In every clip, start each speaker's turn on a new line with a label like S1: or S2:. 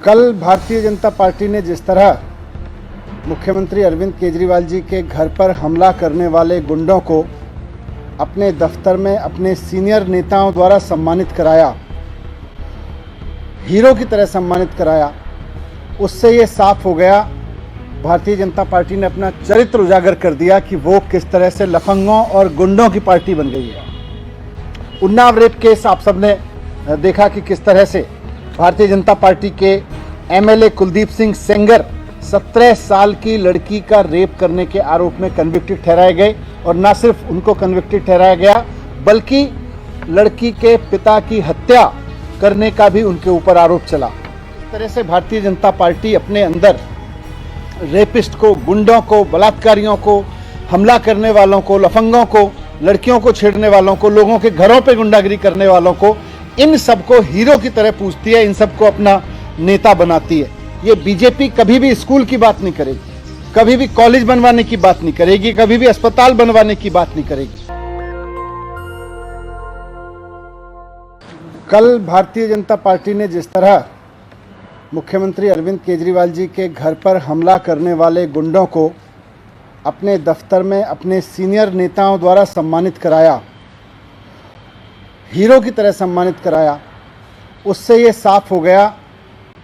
S1: कल भारतीय जनता पार्टी ने जिस तरह मुख्यमंत्री अरविंद केजरीवाल जी के घर पर हमला करने वाले गुंडों को अपने दफ्तर में अपने सीनियर नेताओं द्वारा सम्मानित कराया, हीरो की तरह सम्मानित कराया, उससे ये साफ हो गया भारतीय जनता पार्टी ने अपना चरित्र उजागर कर दिया कि वो किस तरह से लफंगों और गुंडों की पार्टी बन गई है। उन्नाव रेप केस आप सबने देखा कि किस तरह से भारतीय जनता पार्टी के एमएलए कुलदीप सिंह सेंगर 17 साल की लड़की का रेप करने के आरोप में कन्विक्टेड ठहराए गए, और न सिर्फ उनको कन्विक्टेड ठहराया गया बल्कि लड़की के पिता की हत्या करने का भी उनके ऊपर आरोप चला। इस तरह से भारतीय जनता पार्टी अपने अंदर रेपिस्ट को, गुंडों को, बलात्कारियों को, हमला करने वालों को, लफंगों को, लड़कियों को छेड़ने वालों को, लोगों के घरों पे गुंडागिरी करने वालों को, इन सबको हीरो की तरह पूजती है, इन सबको अपना नेता बनाती है। ये बीजेपी कभी भी स्कूल की बात नहीं करेगी, कभी भी कॉलेज बनवाने की बात नहीं करेगी, कभी भी अस्पताल बनवाने की बात नहीं करेगी। कल भारतीय जनता पार्टी ने जिस तरह मुख्यमंत्री अरविंद केजरीवाल जी के घर पर हमला करने वाले गुंडों को अपने दफ्तर में अपने सीनियर नेताओं द्वारा सम्मानित कराया, हीरो की तरह सम्मानित कराया, उससे ये साफ हो गया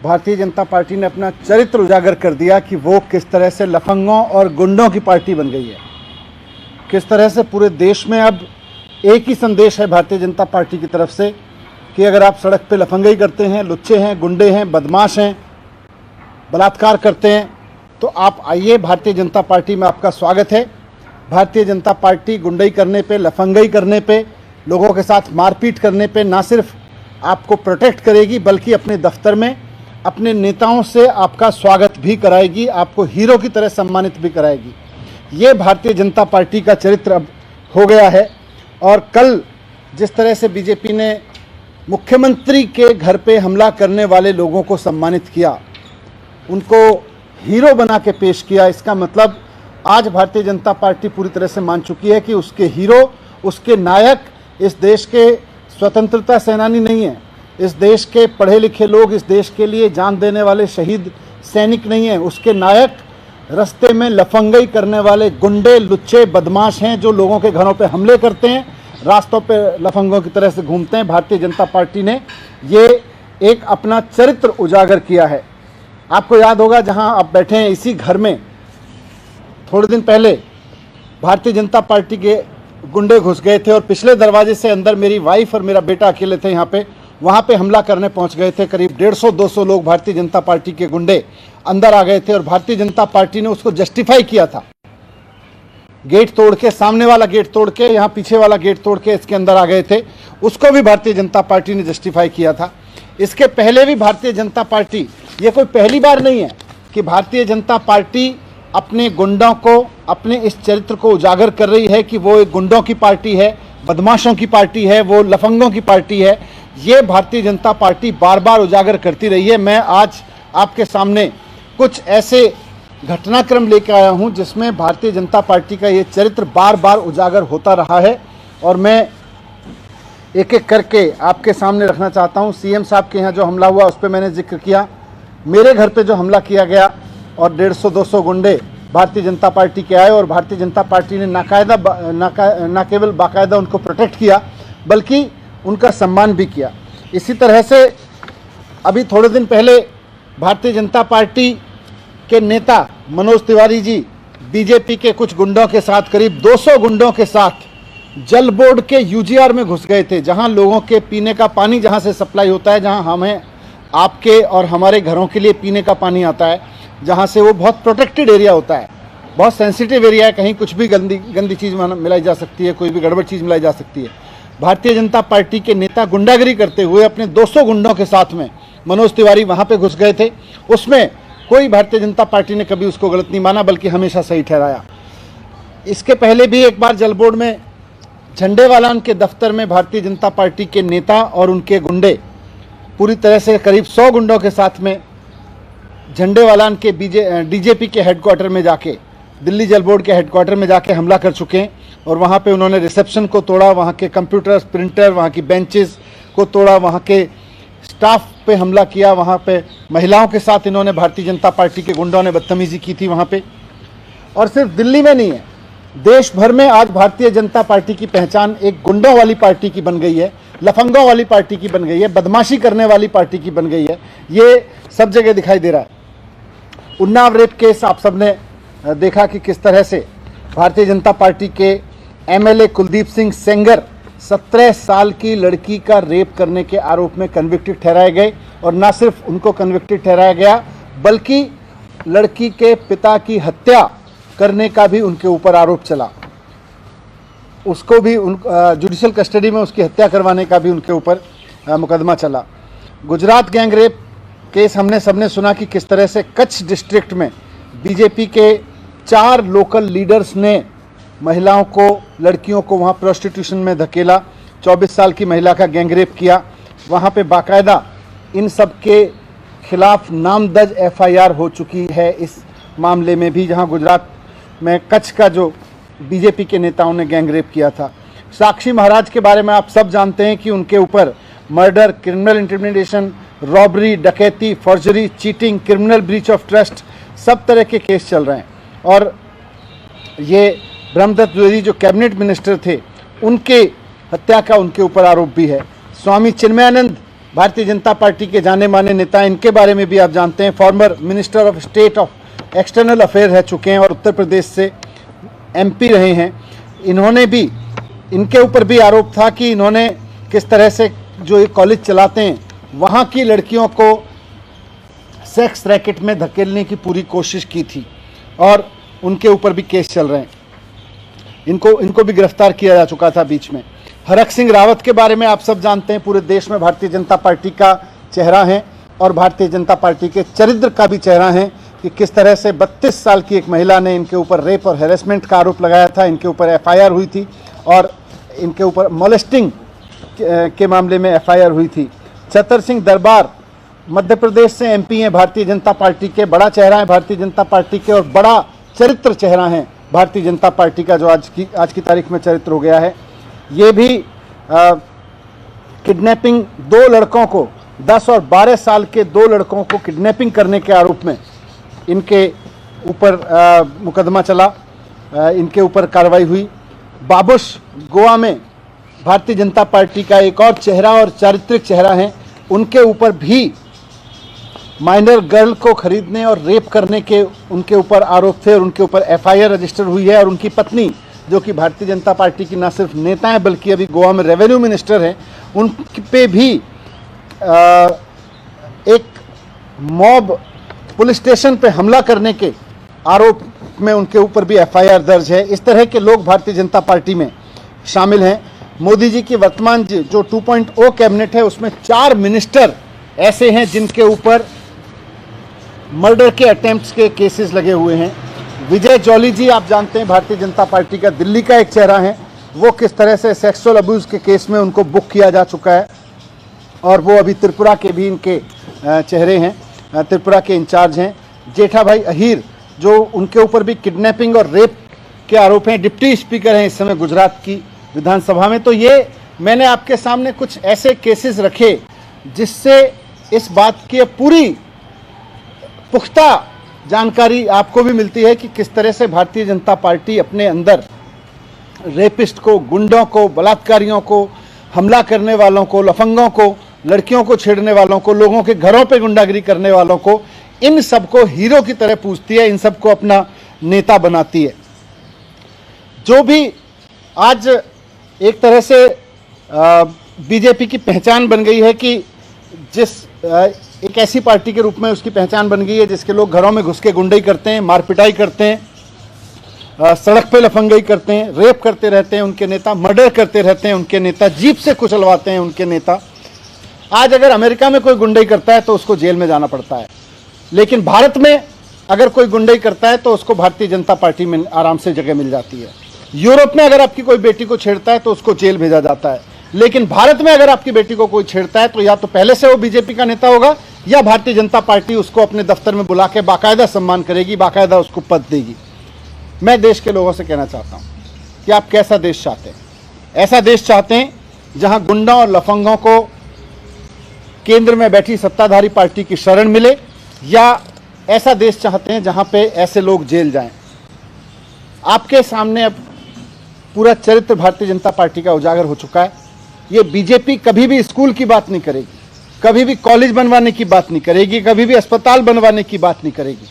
S1: भारतीय जनता पार्टी ने अपना चरित्र उजागर कर दिया कि वो किस तरह से लफंगों और गुंडों की पार्टी बन गई है। किस तरह से पूरे देश में अब एक ही संदेश है भारतीय जनता पार्टी की तरफ से कि अगर आप सड़क पे लफंगाई करते हैं, लुच्चे हैं, गुंडे हैं, बदमाश हैं, बलात्कार करते हैं, तो आप आइए, भारतीय जनता पार्टी में आपका स्वागत है। भारतीय जनता पार्टी गुंडई करने पे, लफंगाई करने पे, लोगों के साथ मारपीट करने पे ना सिर्फ आपको प्रोटेक्ट करेगी बल्कि अपने दफ्तर में अपने नेताओं से आपका स्वागत भी कराएगी, आपको हीरो की तरह सम्मानित भी कराएगी। ये भारतीय जनता पार्टी का चरित्र अब हो गया है। और कल जिस तरह से बीजेपी ने मुख्यमंत्री के घर पे हमला करने वाले लोगों को सम्मानित किया, उनको हीरो बना के पेश किया, इसका मतलब आज भारतीय जनता पार्टी पूरी तरह से मान चुकी है कि उसके हीरो, उसके नायक इस देश के स्वतंत्रता सेनानी नहीं है, इस देश के पढ़े लिखे लोग, इस देश के लिए जान देने वाले शहीद सैनिक नहीं हैं। उसके नायक रास्ते में लफंगाई करने वाले गुंडे, लुच्चे, बदमाश हैं जो लोगों के घरों पे हमले करते हैं, रास्तों पे लफंगों की तरह से घूमते हैं। भारतीय जनता पार्टी ने ये एक अपना चरित्र उजागर किया है। आपको याद होगा जहां आप बैठे हैं इसी घर में थोड़े दिन पहले भारतीय जनता पार्टी के गुंडे घुस गए थे और पिछले दरवाजे से अंदर मेरी वाइफ और मेरा बेटा अकेले थे, वहाँ पे हमला करने पहुँच गए थे। करीब 150-200 लोग भारतीय जनता पार्टी के गुंडे अंदर आ गए थे और भारतीय जनता पार्टी ने उसको जस्टिफाई किया था। गेट तोड़ के, सामने वाला गेट तोड़ के, यहाँ पीछे वाला गेट तोड़ के इसके अंदर आ गए थे, उसको भी भारतीय जनता पार्टी ने जस्टिफाई किया था। इसके पहले भी भारतीय जनता पार्टी, ये कोई पहली बार नहीं है कि भारतीय जनता पार्टी अपने गुंडों को, अपने इस चरित्र को उजागर कर रही है कि वो एक गुंडों की पार्टी है, बदमाशों की पार्टी है, वो लफंगों की पार्टी है। ये भारतीय जनता पार्टी बार बार उजागर करती रही है। मैं आज आपके सामने कुछ ऐसे घटनाक्रम लेकर आया हूं जिसमें भारतीय जनता पार्टी का ये चरित्र बार बार उजागर होता रहा है, और मैं एक एक करके आपके सामने रखना चाहता हूं। सीएम साहब के यहाँ जो हमला हुआ उस पर मैंने जिक्र किया, मेरे घर पे जो हमला किया गया और 150-200 गुंडे भारतीय जनता पार्टी के आए और भारतीय जनता पार्टी ने ना केवल बाकायदा उनको प्रोटेक्ट किया बल्कि उनका सम्मान भी किया। इसी तरह से अभी थोड़े दिन पहले भारतीय जनता पार्टी के नेता मनोज तिवारी जी बीजेपी के कुछ गुंडों के साथ, करीब 200 गुंडों के साथ जल बोर्ड के यूजीआर में घुस गए थे, जहां लोगों के पीने का पानी जहां से सप्लाई होता है, जहां हमें, आपके और हमारे घरों के लिए पीने का पानी आता है, जहां से वो बहुत प्रोटेक्टेड एरिया होता है, बहुत सेंसिटिव एरिया है, कहीं कुछ भी गंदी चीज़ मिलाई जा सकती है, कोई भी गड़बड़ चीज़ मिलाई जा सकती है। भारतीय जनता पार्टी के नेता गुंडागिरी करते हुए अपने 200 गुंडों के साथ में मनोज तिवारी वहां पे घुस गए थे। उसमें कोई भारतीय जनता पार्टी ने कभी उसको गलत नहीं माना बल्कि हमेशा सही ठहराया। इसके पहले भी एक बार जल बोर्ड में झंडेवालान के दफ्तर में भारतीय जनता पार्टी के नेता और उनके गुंडे पूरी तरह से करीब 100 गुंडों के साथ में झंडेवालान के डीजेपी के हेडक्वार्टर में जाके, दिल्ली जल बोर्ड के हेडक्वार्टर में जाके हमला कर चुके हैं और वहाँ पे उन्होंने रिसेप्शन को तोड़ा, वहाँ के कंप्यूटर्स, प्रिंटर, वहाँ की बेंचेस को तोड़ा, वहाँ के स्टाफ पे हमला किया, वहाँ पे महिलाओं के साथ इन्होंने, भारतीय जनता पार्टी के गुंडों ने बदतमीजी की थी वहाँ पे। और सिर्फ दिल्ली में नहीं है, देश भर में आज भारतीय जनता पार्टी की पहचान एक गुंडों वाली पार्टी की बन गई है, लफंगों वाली पार्टी की बन गई है, बदमाशी करने वाली पार्टी की बन गई है। ये सब जगह दिखाई दे रहा है। उन्नाव रेप केस आप सबने देखा कि किस तरह से भारतीय जनता पार्टी के एमएलए कुलदीप सिंह सेंगर 17 साल की लड़की का रेप करने के आरोप में कन्विक्टेड ठहराए गए। और न सिर्फ उनको कन्विक्टेड ठहराया गया, बल्कि लड़की के पिता की हत्या करने का भी उनके ऊपर आरोप चला। उसको भी जुडिशियल कस्टडी में उसकी हत्या करवाने का भी उनके ऊपर मुकदमा चला। गुजरात गैंग रेप केस हमने सबने सुना कि किस तरह से कच्छ डिस्ट्रिक्ट में बीजेपी के 4 लोकल लीडर्स ने महिलाओं को, लड़कियों को वहाँ प्रोस्टिट्यूशन में धकेला, 24 साल की महिला का गैंग रेप किया। वहाँ पे बाकायदा इन सब के खिलाफ नामदर्ज एफआईआर हो चुकी है इस मामले में भी, जहाँ गुजरात में कच्छ का जो बीजेपी के नेताओं ने गैंग रेप किया था। साक्षी महाराज के बारे में आप सब जानते हैं कि उनके ऊपर मर्डर, क्रिमिनल इंटिमिडेशन, रॉबरी, डकैती, forgery, cheating, criminal breach of trust, सब तरह के केस चल रहे हैं। और ये ब्रह्मदत्त द्विवेदी जो कैबिनेट मिनिस्टर थे, उनके हत्या का उनके ऊपर आरोप भी है। स्वामी चिन्मयानंद भारतीय जनता पार्टी के जाने माने नेता, इनके बारे में भी आप जानते हैं, former minister of state of external affair रह चुके हैं और उत्तर प्रदेश से एमपी रहे हैं। इन्होंने भी, इनके ऊपर भी आरोप था कि इन्होंने किस तरह से जो ये कॉलेज चलाते हैं वहाँ की लड़कियों को सेक्स रैकेट में धकेलने की पूरी कोशिश की थी और उनके ऊपर भी केस चल रहे हैं। इनको भी गिरफ्तार किया जा चुका था बीच में। हरक सिंह रावत के बारे में आप सब जानते हैं, पूरे देश में भारतीय जनता पार्टी का चेहरा है और भारतीय जनता पार्टी के चरित्र का भी चेहरा है कि किस तरह से 32 साल की एक महिला ने इनके ऊपर रेप और हैरेसमेंट का आरोप लगाया था। इनके ऊपर एफआईआर हुई थी और इनके ऊपर मॉलेस्टिंग के मामले में एफआईआर हुई थी। छतर सिंह दरबार मध्य प्रदेश से एमपी हैं भारतीय जनता पार्टी के, बड़ा चेहरा है भारतीय जनता पार्टी के और बड़ा चरित्र चेहरा है भारतीय जनता पार्टी का, जो आज की तारीख में चरित्र हो गया है। ये भी किडनैपिंग, 2 लड़कों को, 10 और 12 साल के 2 लड़कों को किडनैपिंग करने के आरोप में इनके ऊपर मुकदमा चला, इनके ऊपर कार्रवाई हुई। बाबुश गोवा में भारतीय जनता पार्टी का एक और चेहरा और चारित्रिक चेहरा है, उनके ऊपर भी माइनर गर्ल को खरीदने और रेप करने के उनके ऊपर आरोप थे और उनके ऊपर एफआईआर रजिस्टर हुई है। और उनकी पत्नी, जो कि भारतीय जनता पार्टी की न सिर्फ नेता है बल्कि अभी गोवा में रेवेन्यू मिनिस्टर है, उन पे भी एक मॉब पुलिस स्टेशन पे हमला करने के आरोप में उनके ऊपर भी एफआईआर दर्ज है। इस तरह के लोग भारतीय जनता पार्टी में शामिल हैं। मोदी जी की वर्तमान जो 2.0 कैबिनेट है, उसमें 4 मिनिस्टर ऐसे हैं जिनके ऊपर मर्डर के अटेम्प्ट्स के केसेस लगे हुए हैं। विजय जॉली जी आप जानते हैं, भारतीय जनता पार्टी का दिल्ली का एक चेहरा है, वो किस तरह से सेक्सुअल अब्यूज़ के केस में उनको बुक किया जा चुका है और वो अभी त्रिपुरा के भी इनके चेहरे हैं, त्रिपुरा के इंचार्ज हैं। जेठा भाई अहीर, जो उनके ऊपर भी किडनैपिंग और रेप के आरोप हैं, डिप्टी स्पीकर हैं इस समय गुजरात की विधानसभा में। तो ये मैंने आपके सामने कुछ ऐसे केसेस रखे जिससे इस बात की पूरी पुख्ता जानकारी आपको भी मिलती है कि किस तरह से भारतीय जनता पार्टी अपने अंदर रेपिस्ट को, गुंडों को, बलात्कारियों को, हमला करने वालों को, लफंगों को, लड़कियों को छेड़ने वालों को, लोगों के घरों पे गुंडागिरी करने वालों को, इन सबको हीरो की तरह पूजती है, इन सबको अपना नेता बनाती है। जो भी आज एक तरह से बीजेपी की पहचान बन गई है कि एक ऐसी पार्टी के रूप में उसकी पहचान बन गई है जिसके लोग घरों में घुस के गुंडाई करते हैं, मारपिटाई करते हैं, सड़क पे लफंगाई करते हैं, रेप करते रहते हैं उनके नेता, मर्डर करते रहते हैं उनके नेता, जीप से कुचलवाते हैं उनके नेता। आज अगर अमेरिका में कोई गुंडाई करता है तो उसको जेल में जाना पड़ता है, लेकिन भारत में अगर कोई गुंडाई करता है तो उसको भारतीय जनता पार्टी में आराम से जगह मिल जाती है। यूरोप में अगर आपकी कोई बेटी को छेड़ता है तो उसको जेल भेजा जाता है, लेकिन भारत में अगर आपकी बेटी को कोई छेड़ता है तो या तो पहले से वो बीजेपी का नेता होगा या भारतीय जनता पार्टी उसको अपने दफ्तर में बुला के बाकायदा सम्मान करेगी, बाकायदा उसको पद देगी। मैं देश के लोगों से कहना चाहता हूं कि आप कैसा देश चाहते हैं? ऐसा देश चाहते हैं जहां गुंडों और लफंगों को केंद्र में बैठी सत्ताधारी पार्टी की शरण मिले, या ऐसा देश चाहते हैं जहां पे ऐसे लोग जेल जाएं। आपके सामने अब पूरा चरित्र भारतीय जनता पार्टी का उजागर हो चुका है। ये बीजेपी कभी भी स्कूल की बात नहीं करेगी, कभी भी कॉलेज बनवाने की बात नहीं करेगी, कभी भी अस्पताल बनवाने की बात नहीं करेगी।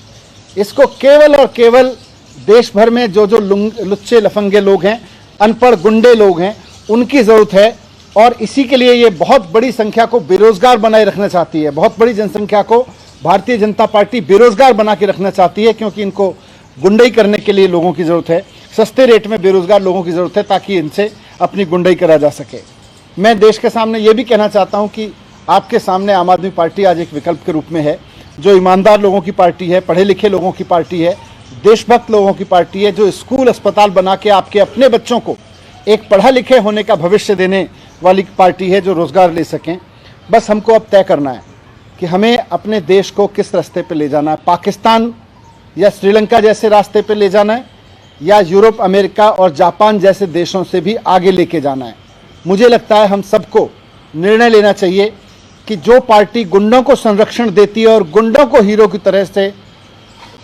S1: इसको केवल और केवल देश भर में जो लुच्चे लफंगे लोग हैं, अनपढ़ गुंडे लोग हैं, उनकी ज़रूरत है। और इसी के लिए ये बहुत बड़ी संख्या को बेरोजगार बनाए रखना चाहती है। बहुत बड़ी जनसंख्या को भारतीय जनता पार्टी बेरोजगार बना के रखना चाहती है, क्योंकि इनको गुंडई करने के लिए लोगों की ज़रूरत है, सस्ते रेट में बेरोजगार लोगों की ज़रूरत है, ताकि इनसे अपनी गुंडई करा जा सके। मैं देश के सामने ये भी कहना चाहता हूँ कि आपके सामने आम आदमी पार्टी आज एक विकल्प के रूप में है, जो ईमानदार लोगों की पार्टी है, पढ़े लिखे लोगों की पार्टी है, देशभक्त लोगों की पार्टी है, जो स्कूल अस्पताल बना के आपके अपने बच्चों को एक पढ़ा लिखे होने का भविष्य देने वाली पार्टी है, जो रोज़गार ले सकें। बस हमको अब तय करना है कि हमें अपने देश को किस रास्ते पे ले जाना है। पाकिस्तान या श्रीलंका जैसे रास्ते पे ले जाना है, या यूरोप, अमेरिका और जापान जैसे देशों से भी आगे लेके जाना है। मुझे लगता है हम सबको निर्णय लेना चाहिए कि जो पार्टी गुंडों को संरक्षण देती है और गुंडों को हीरो की तरह से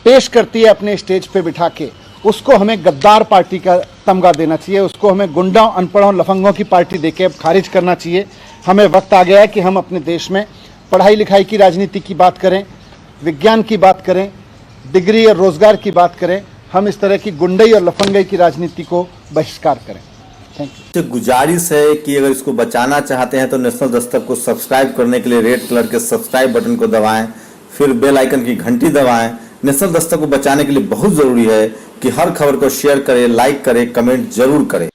S1: पेश करती है अपने स्टेज पे बिठा के, उसको हमें गद्दार पार्टी का तमगा देना चाहिए। उसको हमें गुंडों, अनपढ़ों, लफंगों की पार्टी देके अब खारिज करना चाहिए। हमें वक्त आ गया है कि हम अपने देश में पढ़ाई लिखाई की राजनीति की बात करें, विज्ञान की बात करें, डिग्री और रोजगार की बात करें। हम इस तरह की गुंडई और लफंगई की राजनीति को बहिष्कार करें। Thank you.
S2: गुजारिश है कि अगर इसको बचाना चाहते हैं तो नेशनल दस्तक को सब्सक्राइब करने के लिए रेड कलर के सब्सक्राइब बटन को दबाएं, फिर बेल आइकन की घंटी दबाएं। नेशनल दस्तक को बचाने के लिए बहुत जरूरी है कि हर खबर को शेयर करें, लाइक करें, कमेंट जरूर करें।